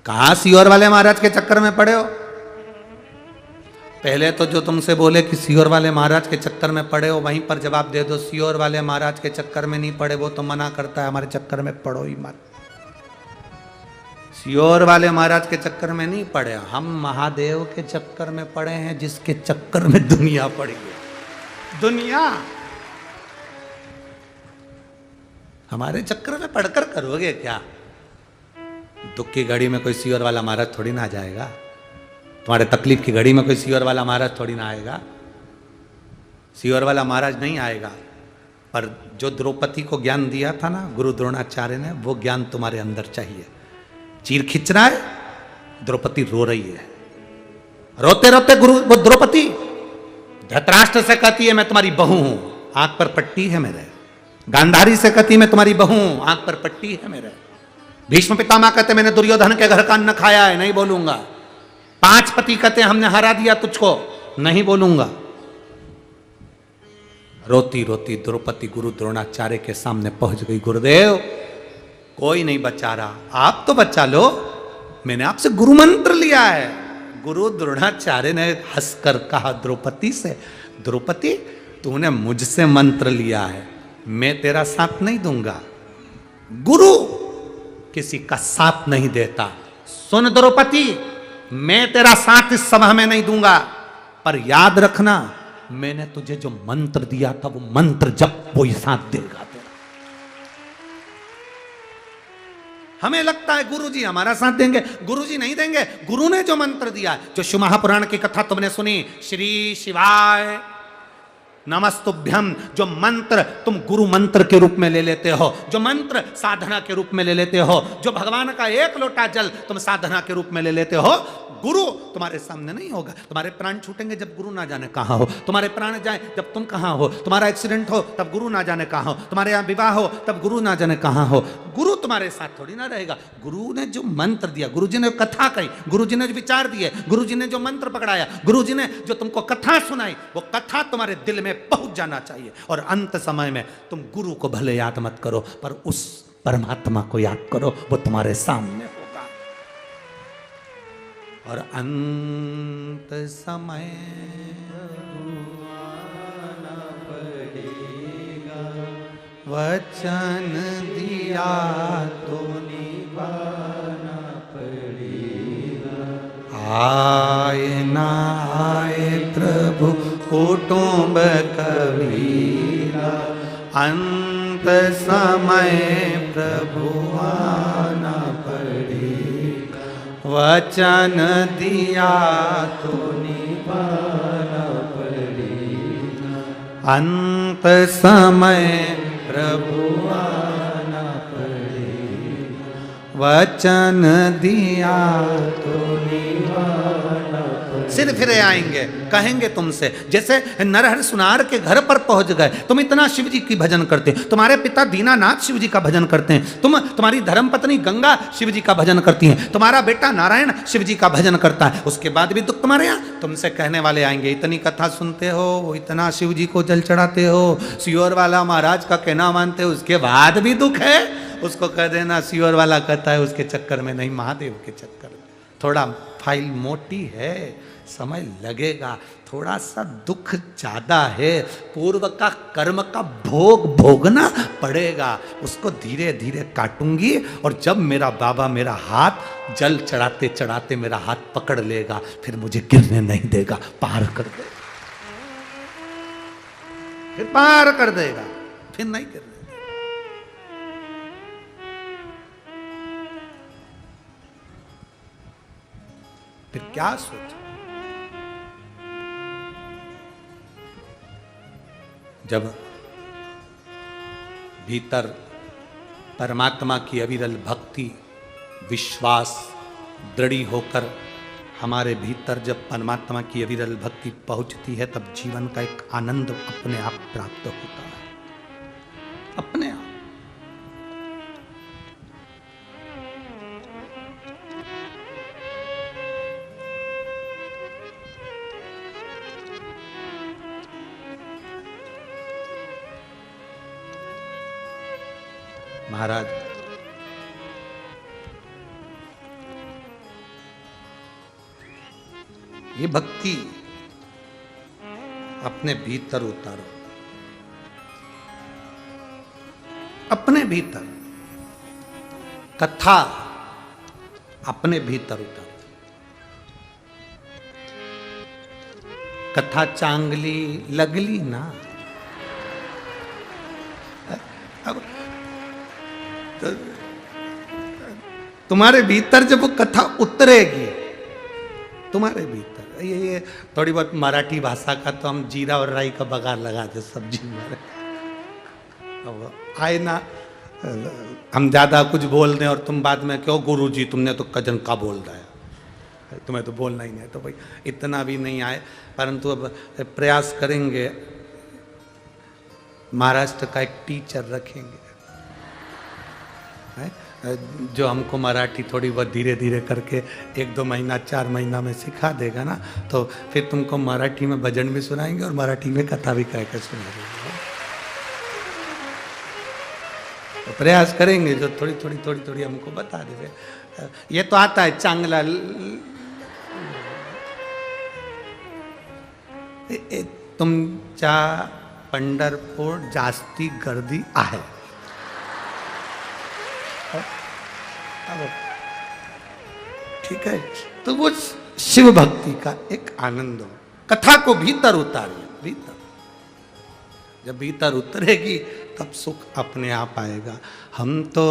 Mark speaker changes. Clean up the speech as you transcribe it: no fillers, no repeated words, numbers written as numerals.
Speaker 1: कहां सियोर वाले महाराज के चक्कर में पड़े हो? पहले तो जो तुमसे बोले कि सियोर वाले महाराज के चक्कर में पड़े हो, वहीं पर जवाब दे दो सियोर वाले महाराज के चक्कर में नहीं पड़े, वो तो मना करता है हमारे चक्कर में पड़ो ही मत। सियोर वाले महाराज के चक्कर में नहीं पड़े, हम महादेव के चक्कर में पड़े हैं, जिसके चक्कर में दुनिया पड़ी है। दुनिया हमारे चक्कर में पढ़कर करोगे क्या? दुख की घड़ी में कोई सियोर वाला महाराज थोड़ी ना आ जाएगा, तुम्हारे तकलीफ की घड़ी में कोई सियोर वाला महाराज थोड़ी ना आएगा। सियोर वाला महाराज नहीं आएगा, पर जो द्रौपदी को ज्ञान दिया था ना गुरु द्रोणाचार्य ने, वो ज्ञान तुम्हारे अंदर चाहिए। चीर खींच रहा है, द्रौपदी रो रही है, रोते रोते गुरु वो द्रौपदी धृतराष्ट्र से कहती है मैं तुम्हारी बहू हूं, आंख पर पट्टी है मेरे। गांधारी से कहती मैं तुम्हारी बहू हूं, आंख पर पट्टी है मेरे। भीष्म पितामह कहते मैंने दुर्योधन के घर का अन्न खाया है, नहीं बोलूंगा। 5 पति कहते हमने हरा दिया तुझको, नहीं बोलूंगा। रोती रोती द्रौपदी गुरु द्रोणाचार्य के सामने पहुंच गई। गुरुदेव कोई नहीं बचा रहा, आप तो बचा लो, मैंने आपसे गुरु मंत्र लिया है। गुरु द्रोणाचार्य ने हंसकर कहा द्रौपदी से, द्रौपदी तूने मुझसे मंत्र लिया है, मैं तेरा साथ नहीं दूंगा। गुरु किसी का साथ नहीं देता। सुन द्रौपदी, मैं तेरा साथ इस सभा में नहीं दूंगा, पर याद रखना मैंने तुझे जो मंत्र दिया था वो मंत्र जब कोई साथ देगा तेरा। हमें लगता है गुरुजी हमारा साथ देंगे, गुरुजी नहीं देंगे। गुरु ने जो मंत्र दिया, जो शिव महापुराण की कथा तुमने सुनी, श्री शिवाय नमस्तुभ्यम, जो मंत्र तुम गुरु मंत्र के रूप में ले लेते हो, जो मंत्र साधना के रूप में ले लेते हो, जो भगवान का 1 लोटा जल तुम साधना के रूप में ले लेते हो, गुरु तुम्हारे सामने नहीं होगा। तुम्हारे प्राण छूटेंगे जब गुरु ना जाने कहां हो, तुम्हारे प्राण जाए जब तुम कहां हो, तुम्हारा एक्सीडेंट हो तब गुरु ना जाने कहां हो, तुम्हारे यहां विवाह हो तब गुरु ना जाने कहां हो। गुरु तुम्हारे साथ थोड़ी ना रहेगा। गुरु ने जो मंत्र दिया, गुरु जी ने कथा कही, गुरु जी ने जो विचार दिए, गुरु जी ने जो मंत्र पकड़ाया, गुरु जी ने जो तुमको कथा सुनाई, वो कथा तुम्हारे दिल में पहुंच जाना चाहिए। और अंत समय में तुम गुरु को भले याद मत करो, पर उस परमात्मा को याद करो, वो तुम्हारे सामने होगा। और अंत समय वचन दिया तो निभाना पड़ेगा। आए ना आए प्रभु कुटुंब कबीरा, अंत समय प्रभु आना पड़ेगा। वचन दिया तो निभाना पड़ेगा, अंत समय प्रभु आना पड़ेगा। वचन दिया तो निभाना पड़ेगा। सिर फिरे आएंगे, कहेंगे तुमसे, जैसे नरहर सुनार के घर पर पहुंच गए। तुम इतना शिव जी की भजन करते, तुम्हारे पिता दीनानाथ शिव जी का भजन करते हैं, तुम्हारी धर्मपत्नी गंगा शिव जी का भजन करती हैं, तुम्हारा बेटा नारायण शिव जी का भजन करता है, उसके बाद भी दुख तुम्हारे यहाँ। तुमसे कहने वाले आएंगे इतनी कथा सुनते हो, इतना शिव जी को जल चढ़ाते हो, सियोर वाला महाराज का कहना मानते हो, उसके बाद भी दुख है। उसको कह देना सियोर वाला कहता है उसके चक्कर में नहीं, महादेव के चक्कर में। थोड़ा फाइल मोटी है, समय लगेगा, थोड़ा सा दुख ज्यादा है, पूर्व का कर्म का भोग भोगना पड़ेगा, उसको धीरे धीरे काटूंगी। और जब मेरा बाबा मेरा हाथ जल चढ़ाते चढ़ाते मेरा हाथ पकड़ लेगा, फिर मुझे गिरने नहीं देगा, पार कर देगा, फिर पार कर देगा, फिर नहीं गिरने देगा। फिर क्या सोचा? जब भीतर परमात्मा की अविरल भक्ति विश्वास दृढ़ होकर हमारे भीतर जब परमात्मा की अविरल भक्ति पहुंचती है, तब जीवन का एक आनंद अपने आप प्राप्त होता है, अपने आप। महाराज ये भक्ति अपने भीतर उतारो, अपने भीतर कथा अपने भीतर उतारो। कथा चांगली लगली ना, अब तो तुम्हारे भीतर जब वो कथा उतरेगी तुम्हारे भीतर, ये थोड़ी बहुत मराठी भाषा का तो हम जीरा और राई का बघार लगा दे सब्जी में, अब आए ना हम ज्यादा कुछ बोल दें और तुम बाद में क्यों गुरुजी तुमने तो कजन का बोल रहा है, तुम्हें तो बोलना ही नहीं है, तो भाई इतना भी नहीं आए, परंतु अब प्रयास करेंगे। महाराष्ट्र का एक टीचर रखेंगे जो हमको मराठी थोड़ी बहुत धीरे धीरे करके 1-2 महीना 4 महीना में सिखा देगा ना, तो फिर तुमको मराठी में भजन भी सुनाएंगे और मराठी में कथा भी कह के सुनाएंगे। तो प्रयास करेंगे जो थोड़ी थोड़ी थोड़ी थोड़ी हमको बता दे। ये तो आता है चांगला तुमच्या पंढरपूर जास्ती गर्दी आहे। ठीक है, तो वो शिव भक्ति का एक आनंद हो, कथा को भीतर उतारिए, भीतर जब भीतर उतरेगी तब सुख अपने आप आएगा। हम तो